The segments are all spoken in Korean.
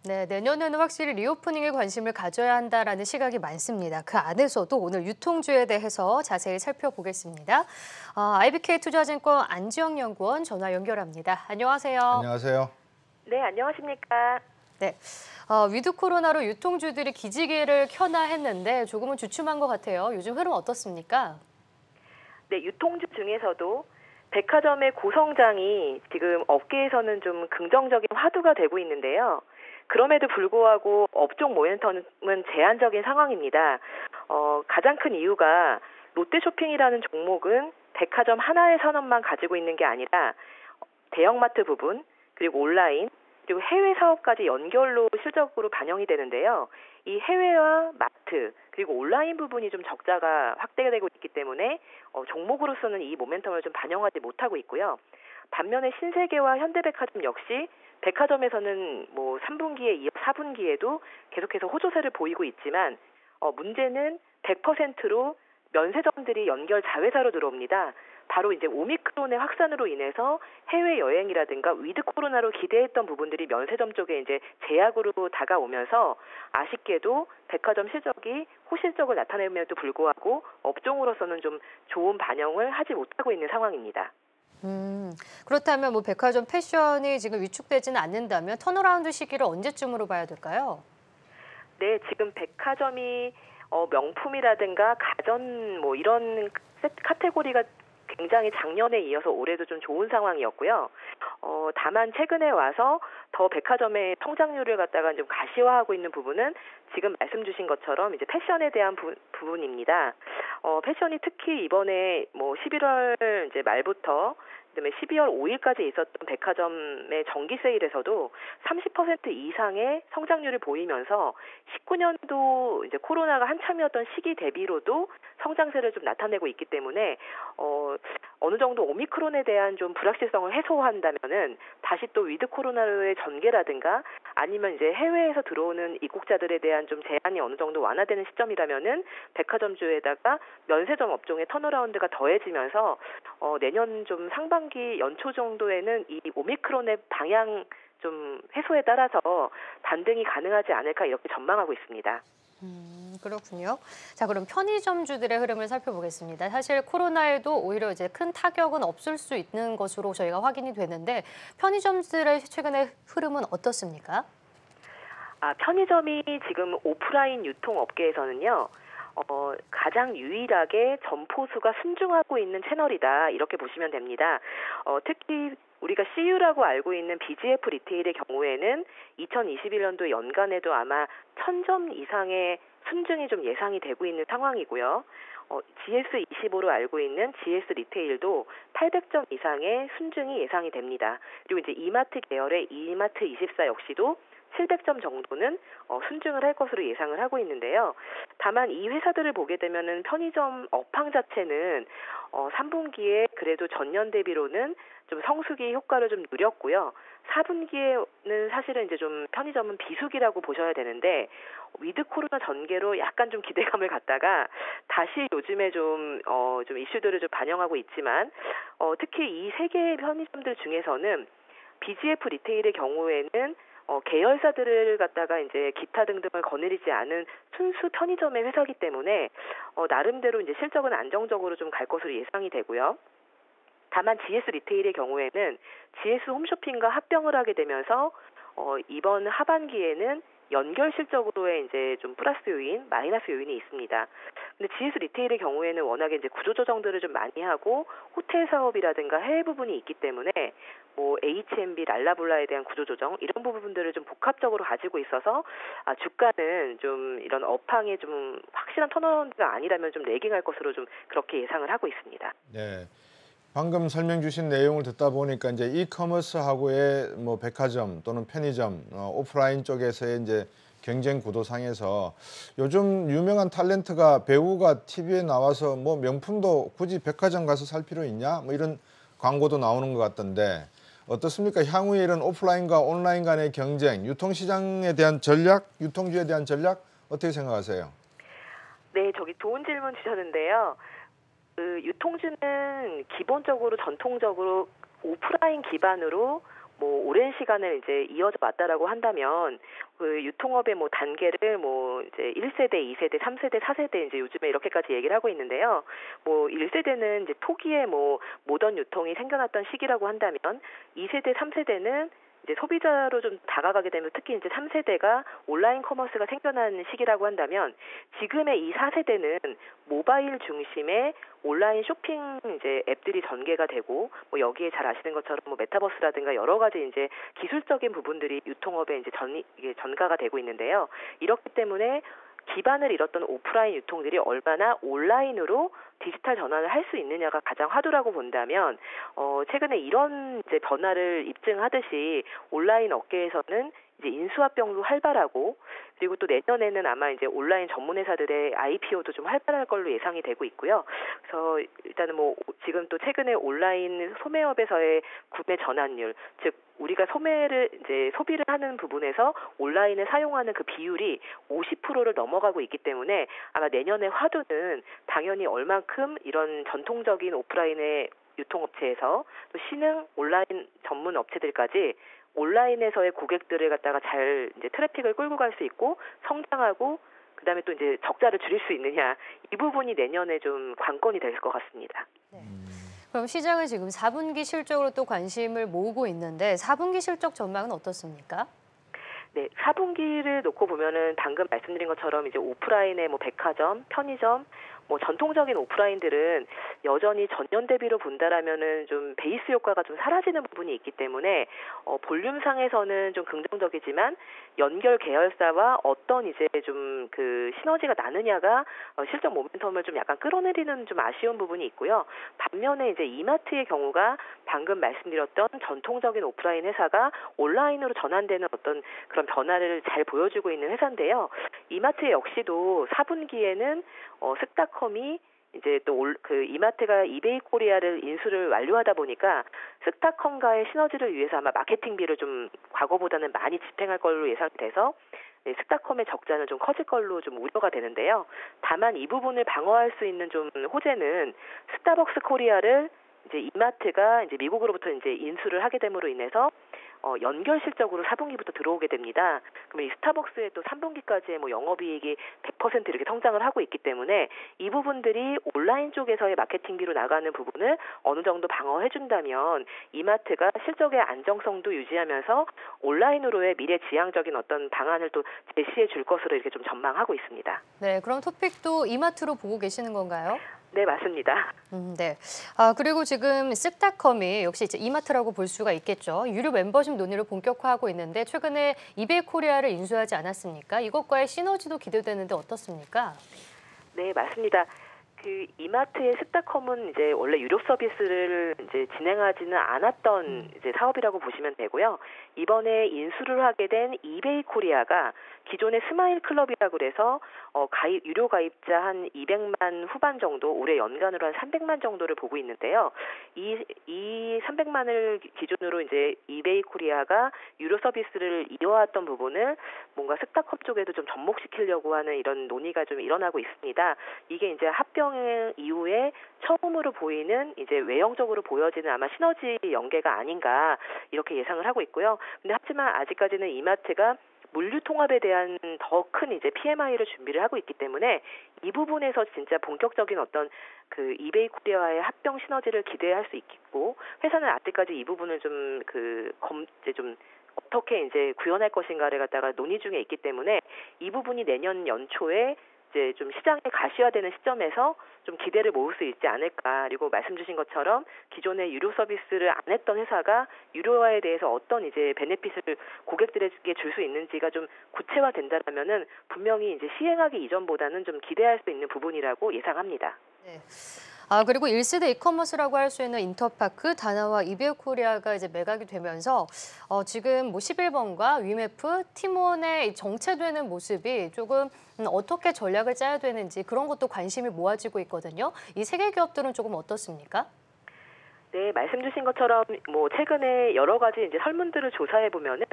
네, 내년에는 확실히 리오프닝에 관심을 가져야 한다라는 시각이 많습니다. 그 안에서도 오늘 유통주에 대해서 자세히 살펴보겠습니다. IBK 투자증권 안지영 연구원 전화 연결합니다. 안녕하세요. 안녕하세요. 네, 안녕하십니까. 네, 위드 코로나로 유통주들이 기지개를 켜나 했는데 조금은 주춤한 것 같아요. 요즘 흐름 어떻습니까? 네, 유통주 중에서도 백화점의 고성장이 지금 업계에서는 좀 긍정적인 화두가 되고 있는데요. 그럼에도 불구하고 업종 모멘텀은 제한적인 상황입니다. 가장 큰 이유가 롯데쇼핑이라는 종목은 백화점 하나의 산업만 가지고 있는 게 아니라 대형마트 부분, 그리고 온라인, 그리고 해외 사업까지 연결로 실적으로 반영이 되는데요. 이 해외와 마트, 그리고 온라인 부분이 좀 적자가 확대되고 있기 때문에 종목으로서는 이 모멘텀을 좀 반영하지 못하고 있고요. 반면에 신세계와 현대백화점 역시 백화점에서는 뭐 3분기에 이어 4분기에도 계속해서 호조세를 보이고 있지만 문제는 100%로 면세점들이 연결 자회사로 들어옵니다. 바로 이제 오미크론의 확산으로 인해서 해외 여행이라든가 위드 코로나로 기대했던 부분들이 면세점 쪽에 이제 제약으로 다가오면서 아쉽게도 백화점 실적이 호실적을 나타냄에도 불구하고 업종으로서는 좀 좋은 반영을 하지 못하고 있는 상황입니다. 그렇다면 뭐 백화점 패션이 지금 위축되지는 않는다면 턴어라운드 시기를 언제쯤으로 봐야 될까요? 네, 지금 백화점이 명품이라든가 가전 뭐 이런 카테고리가 굉장히 작년에 이어서 올해도 좀 좋은 상황이었고요. 다만 최근에 와서 더 백화점의 성장률을 갖다가 좀 가시화하고 있는 부분은 지금 말씀 주신 것처럼 이제 패션에 대한 부분입니다. 패션이 특히 이번에 뭐 11월 이제 말부터 그다음에 12월 5일까지 있었던 백화점의 정기 세일에서도 30% 이상의 성장률을 보이면서 19년도 이제 코로나가 한참이었던 시기 대비로도 성장세를 좀 나타내고 있기 때문에 어느 정도 오미크론에 대한 좀 불확실성을 해소한다면은 다시 또 위드 코로나의 전개라든가 아니면 이제 해외에서 들어오는 입국자들에 대한 좀 제한이 어느 정도 완화되는 시점이라면은 백화점주에다가 면세점 업종의 턴어라운드가 더해지면서 내년 좀 상반기 연초 정도에는 이 오미크론의 방향 좀 해소에 따라서 반등이 가능하지 않을까 이렇게 전망하고 있습니다. 그렇군요. 자, 그럼 편의점주들의 흐름을 살펴보겠습니다. 사실 코로나에도 오히려 이제 큰 타격은 없을 수 있는 것으로 저희가 확인이 되는데 편의점들의 최근의 흐름은 어떻습니까? 편의점이 지금 오프라인 유통업계에서는요. 가장 유일하게 점포수가 순증하고 있는 채널이다 이렇게 보시면 됩니다. 특히 우리가 CU라고 알고 있는 BGF 리테일의 경우에는 2021년도 연간에도 아마 1000점 이상의 순증이 좀 예상이 되고 있는 상황이고요. GS25로 알고 있는 GS 리테일도 800점 이상의 순증이 예상이 됩니다. 그리고 이제 이마트 계열의 이마트24 역시도 700점 정도는 순증을 할 것으로 예상을 하고 있는데요. 다만 이 회사들을 보게 되면은 편의점 업황 자체는 3분기에 그래도 전년 대비로는 좀 성수기 효과를 좀 누렸고요. 4분기에는 사실은 이제 좀 편의점은 비수기라고 보셔야 되는데 위드 코로나 전개로 약간 좀 기대감을 갖다가 다시 요즘에 좀 이슈들을 좀 반영하고 있지만 특히 이 세 개의 편의점들 중에서는 BGF 리테일의 경우에는 계열사들을 갖다가 이제 기타 등등을 거느리지 않은 순수 편의점의 회사이기 때문에 나름대로 이제 실적은 안정적으로 좀 갈 것으로 예상이 되고요. 다만 GS 리테일의 경우에는 GS 홈쇼핑과 합병을 하게 되면서 이번 하반기에는 연결 실적으로의 이제 좀 플러스 요인, 마이너스 요인이 있습니다. 근데 GS 리테일의 경우에는 워낙에 이제 구조 조정들을 좀 많이 하고 호텔 사업이라든가 해외 부분이 있기 때문에 뭐 H&B, 랄라블라에 대한 구조 조정 이런 부분들을 좀 복합적으로 가지고 있어서 주가는 좀 이런 업황에 좀 확실한 턴어라운드가 아니라면 좀 레깅할 것으로 좀 그렇게 예상을 하고 있습니다. 네. 방금 설명 주신 내용을 듣다 보니까 이제 이커머스하고의 뭐 백화점 또는 편의점, 오프라인 쪽에서의 이제 경쟁 구도상에서 요즘 유명한 탤런트가 배우가 TV에 나와서 뭐 명품도 굳이 백화점 가서 살 필요 있냐? 뭐 이런 광고도 나오는 것 같던데 어떻습니까? 향후에 이런 오프라인과 온라인 간의 경쟁, 유통시장에 대한 전략, 유통주에 대한 전략 어떻게 생각하세요? 네, 저기 좋은 질문 주셨는데요. 유통주는 기본적으로 전통적으로 오프라인 기반으로 뭐 오랜 시간을 이제 이어져 왔다라고 한다면 그 유통업의 뭐 단계를 뭐 이제 1세대, 2세대, 3세대, 4세대 이제 요즘에 이렇게까지 얘기를 하고 있는데요. 뭐 1세대는 이제 초기에 뭐 모던 유통이 생겨났던 시기라고 한다면 2세대, 3세대는 이제 소비자로 좀 다가가게 되면 특히 이제 3세대가 온라인 커머스가 생겨난 시기라고 한다면 지금의 이 4세대는 모바일 중심의 온라인 쇼핑 이제 앱들이 전개가 되고 뭐 여기에 잘 아시는 것처럼 뭐 메타버스라든가 여러 가지 이제 기술적인 부분들이 유통업에 이제 이게 전가가 되고 있는데요. 이렇기 때문에 기반을 잃었던 오프라인 유통들이 얼마나 온라인으로 디지털 전환을 할 수 있느냐가 가장 화두라고 본다면 최근에 이런 이제 변화를 입증하듯이 온라인 업계에서는 이제 인수합병도 활발하고 그리고 또 내년에는 아마 이제 온라인 전문 회사들의 IPO도 좀 활발할 걸로 예상이 되고 있고요. 그래서 일단은 뭐 지금 또 최근에 온라인 소매업에서의 구매 전환율, 즉 우리가 소매를 이제 소비를 하는 부분에서 온라인을 사용하는 그 비율이 50%를 넘어가고 있기 때문에 아마 내년의 화두는 당연히 얼만큼 이런 전통적인 오프라인의 유통업체에서 또 신흥 온라인 전문 업체들까지 온라인에서의 고객들을 갖다가 잘 이제 트래픽을 끌고 갈 수 있고 성장하고 그다음에 또 이제 적자를 줄일 수 있느냐 이 부분이 내년에 좀 관건이 될 것 같습니다. 네. 그럼 시장은 지금 4분기 실적으로 또 관심을 모으고 있는데 4분기 실적 전망은 어떻습니까? 네, 4분기를 놓고 보면은 방금 말씀드린 것처럼 이제 오프라인의 뭐 백화점, 편의점, 뭐 전통적인 오프라인들은 여전히 전년 대비로 본다라면은 좀 베이스 효과가 좀 사라지는 부분이 있기 때문에 볼륨상에서는 좀 긍정적이지만 연결 계열사와 어떤 이제 좀 그 시너지가 나느냐가 실적 모멘텀을 좀 약간 끌어내리는 좀 아쉬운 부분이 있고요. 반면에 이제 이마트의 경우가 방금 말씀드렸던 전통적인 오프라인 회사가 온라인으로 전환되는 어떤 그런 변화를 잘 보여주고 있는 회사인데요. 이마트 역시도 4분기에는 스타컴이 이제 또 그 이마트가 이베이 코리아를 인수를 완료하다 보니까 스타컴과의 시너지를 위해서 아마 마케팅비를 좀 과거보다는 많이 집행할 걸로 예상돼서 네, 스타컴의 적자는 좀 커질 걸로 좀 우려가 되는데요. 다만 이 부분을 방어할 수 있는 좀 호재는 스타벅스 코리아를 이제 이마트가 이제 미국으로부터 이제 인수를 하게 됨으로 인해서 연결 실적으로 4분기부터 들어오게 됩니다. 그러면 이 스타벅스의 또 3분기까지의 뭐 영업이익이 100% 이렇게 성장을 하고 있기 때문에 이 부분들이 온라인 쪽에서의 마케팅비로 나가는 부분을 어느 정도 방어해준다면 이마트가 실적의 안정성도 유지하면서 온라인으로의 미래지향적인 어떤 방안을 또 제시해 줄 것으로 이렇게 좀 전망하고 있습니다. 네, 그럼 토픽도 이마트로 보고 계시는 건가요? 네, 맞습니다. 네. 그리고 지금 쓱닷컴이 역시 이제 이마트라고 볼 수가 있겠죠. 유료 멤버십 논의를 본격화하고 있는데 최근에 이베이 코리아를 인수하지 않았습니까? 이것과의 시너지도 기대되는데 어떻습니까? 네, 맞습니다. 그 이마트의 스타컴은 이제 원래 유료 서비스를 이제 진행하지는 않았던 이제 사업이라고 보시면 되고요. 이번에 인수를 하게 된 이베이 코리아가 기존의 스마일 클럽이라고 그래서 유료 가입자 한 200만 후반 정도, 올해 연간으로 한 300만 정도를 보고 있는데요. 이 300만을 기준으로 이제 이베이 코리아가 유료 서비스를 이어왔던 부분을 뭔가 스타컴 쪽에도 좀 접목시키려고 하는 이런 논의가 좀 일어나고 있습니다. 이게 이제 합병 이후에 처음으로 보이는 이제 외형적으로 보여지는 아마 시너지 연계가 아닌가 이렇게 예상을 하고 있고요. 근데 하지만 아직까지는 이마트가 물류 통합에 대한 더 큰 이제 PMI를 준비를 하고 있기 때문에 이 부분에서 진짜 본격적인 어떤 그 이베이 코리아와의 합병 시너지를 기대할 수 있겠고 회사는 아직까지 이 부분을 좀 이제 좀 어떻게 이제 구현할 것인가를 갖다가 논의 중에 있기 때문에 이 부분이 내년 연초에 이제 좀 시장에 가시화되는 시점에서 좀 기대를 모을 수 있지 않을까. 그리고 말씀 주신 것처럼 기존에 유료 서비스를 안 했던 회사가 유료화에 대해서 어떤 이제 베네핏을 고객들에게 줄 수 있는지가 좀 구체화된다면은 분명히 이제 시행하기 이전보다는 좀 기대할 수 있는 부분이라고 예상합니다. 네. 그리고 1세대 이커머스라고 할 수 있는 인터파크, 다나와 이베이 코리아가 이제 매각이 되면서 지금 뭐 11번과 위메프, 티몬의 정체되는 모습이 조금 어떻게 전략을 짜야 되는지 그런 것도 관심이 모아지고 있거든요. 이 세 개 기업들은 조금 어떻습니까? 네, 말씀 주신 것처럼 뭐 최근에 여러 가지 이제 설문들을 조사해 보면은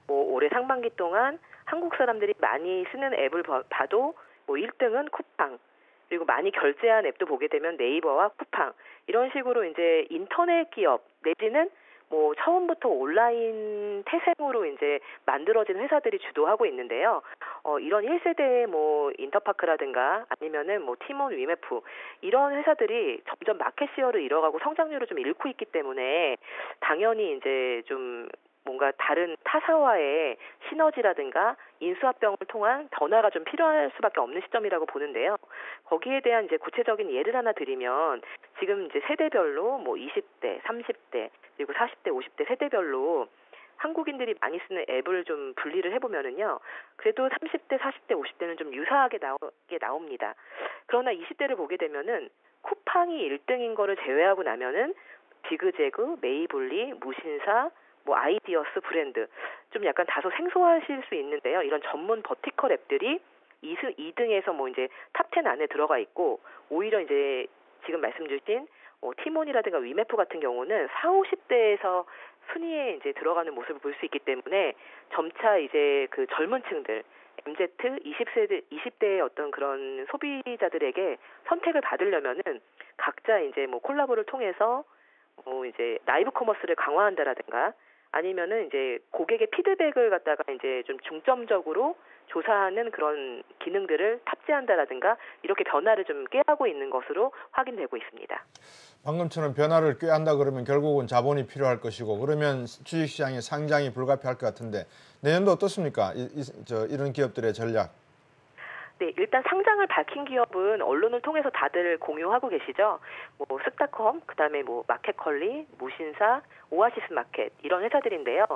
뭐 올해 상반기 동안 한국 사람들이 많이 쓰는 앱을 봐도 뭐 1등은 쿠팡, 그리고 많이 결제한 앱도 보게 되면 네이버와 쿠팡 이런 식으로 이제 인터넷 기업 내지는 뭐 처음부터 온라인 태생으로 이제 만들어진 회사들이 주도하고 있는데요. 이런 1세대의 뭐 인터파크라든가 아니면은 뭐 티몬, 위메프 이런 회사들이 점점 마켓 시어를 잃어가고 성장률을 좀 잃고 있기 때문에 당연히 이제 좀 뭔가 다른 타사와의 시너지라든가 인수합병을 통한 변화가 좀 필요할 수밖에 없는 시점이라고 보는데요. 거기에 대한 이제 구체적인 예를 하나 드리면 지금 이제 세대별로 뭐 20대, 30대, 그리고 40대, 50대 세대별로 한국인들이 많이 쓰는 앱을 좀 분리를 해보면은요. 그래도 30대, 40대, 50대는 좀 유사하게 나옵니다. 그러나 20대를 보게 되면은 쿠팡이 1등인 거를 제외하고 나면은 비그제그, 메이블리, 무신사, 뭐 아이디어스 브랜드 좀 약간 다소 생소하실 수 있는데요. 이런 전문 버티컬 앱들이 2등에서 뭐 이제 탑 10 안에 들어가 있고 오히려 이제 지금 말씀 주신 티몬이라든가 위메프 같은 경우는 40, 50대에서 순위에 이제 들어가는 모습을 볼 수 있기 때문에 점차 이제 그 젊은 층들 MZ 20대의 어떤 그런 소비자들에게 선택을 받으려면은 각자 이제 뭐 콜라보를 통해서 이제 라이브 커머스를 강화한다라든가 아니면은 이제 고객의 피드백을 갖다가 이제 좀 중점적으로 조사하는 그런 기능들을 탑재한다라든가 이렇게 변화를 좀 꾀하고 있는 것으로 확인되고 있습니다. 방금처럼 변화를 꾀한다 그러면 결국은 자본이 필요할 것이고 그러면 주식시장의 상장이 불가피할 것 같은데 내년도 어떻습니까? 이런 기업들의 전략. 네, 일단 상장을 밝힌 기업은 언론을 통해서 다들 공유하고 계시죠. 뭐 스타컴, 그다음에 뭐 마켓컬리, 무신사, 오아시스 마켓 이런 회사들인데요.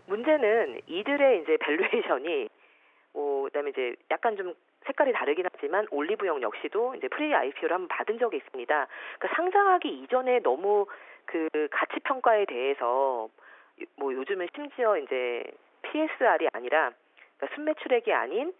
문제는 이들의 이제 밸류에이션이 그다음에 이제 약간 좀 색깔이 다르긴 하지만 올리브영 역시도 이제 프리 IPO를 한번 받은 적이 있습니다. 그러니까 상장하기 이전에 너무 그 가치 평가에 대해서 뭐 요즘은 심지어 이제 PSR이 아니라 그러니까 순매출액이 아닌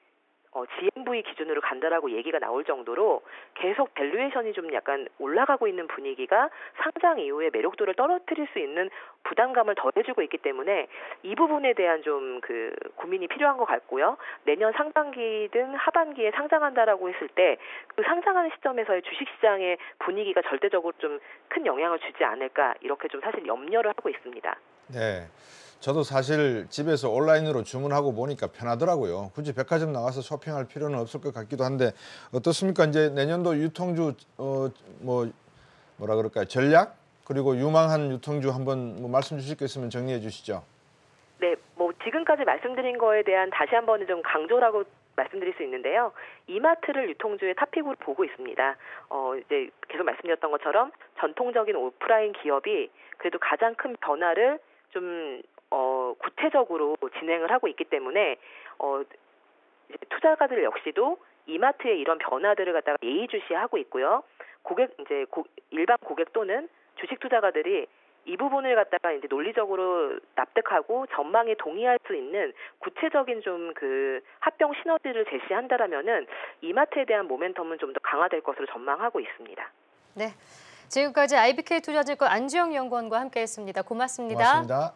GMV 기준으로 간다라고 얘기가 나올 정도로 계속 밸류에이션이 좀 약간 올라가고 있는 분위기가 상장 이후에 매력도를 떨어뜨릴 수 있는 부담감을 더해주고 있기 때문에 이 부분에 대한 좀 그 고민이 필요한 것 같고요. 내년 상반기 등 하반기에 상장한다라고 했을 때 그 상장하는 시점에서의 주식시장의 분위기가 절대적으로 좀 큰 영향을 주지 않을까 이렇게 좀 사실 염려를 하고 있습니다. 네. 저도 사실 집에서 온라인으로 주문하고 보니까 편하더라고요. 굳이 백화점 나가서 쇼핑할 필요는 없을 것 같기도 한데 어떻습니까? 이제 내년도 유통주 뭐라 그럴까요? 전략 그리고 유망한 유통주 한번 뭐 말씀 주실 거 있으면 정리해 주시죠. 네, 뭐 지금까지 말씀드린 거에 대한 다시 한번 좀 강조라고 말씀드릴 수 있는데요. 이마트를 유통주의 탑픽으로 보고 있습니다. 이제 계속 말씀드렸던 것처럼 전통적인 오프라인 기업이 그래도 가장 큰 변화를 좀 구체적으로 진행을 하고 있기 때문에 이제 투자가들 역시도 이마트의 이런 변화들을 갖다가 예의주시하고 있고요. 일반 고객 또는 주식 투자가들이 이 부분을 갖다가 이제 논리적으로 납득하고 전망에 동의할 수 있는 구체적인 좀 그 합병 시너지를 제시한다라면은 이마트에 대한 모멘텀은 좀 더 강화될 것으로 전망하고 있습니다. 네, 지금까지 IBK 투자증권 안지영 연구원과 함께했습니다. 고맙습니다. 고맙습니다.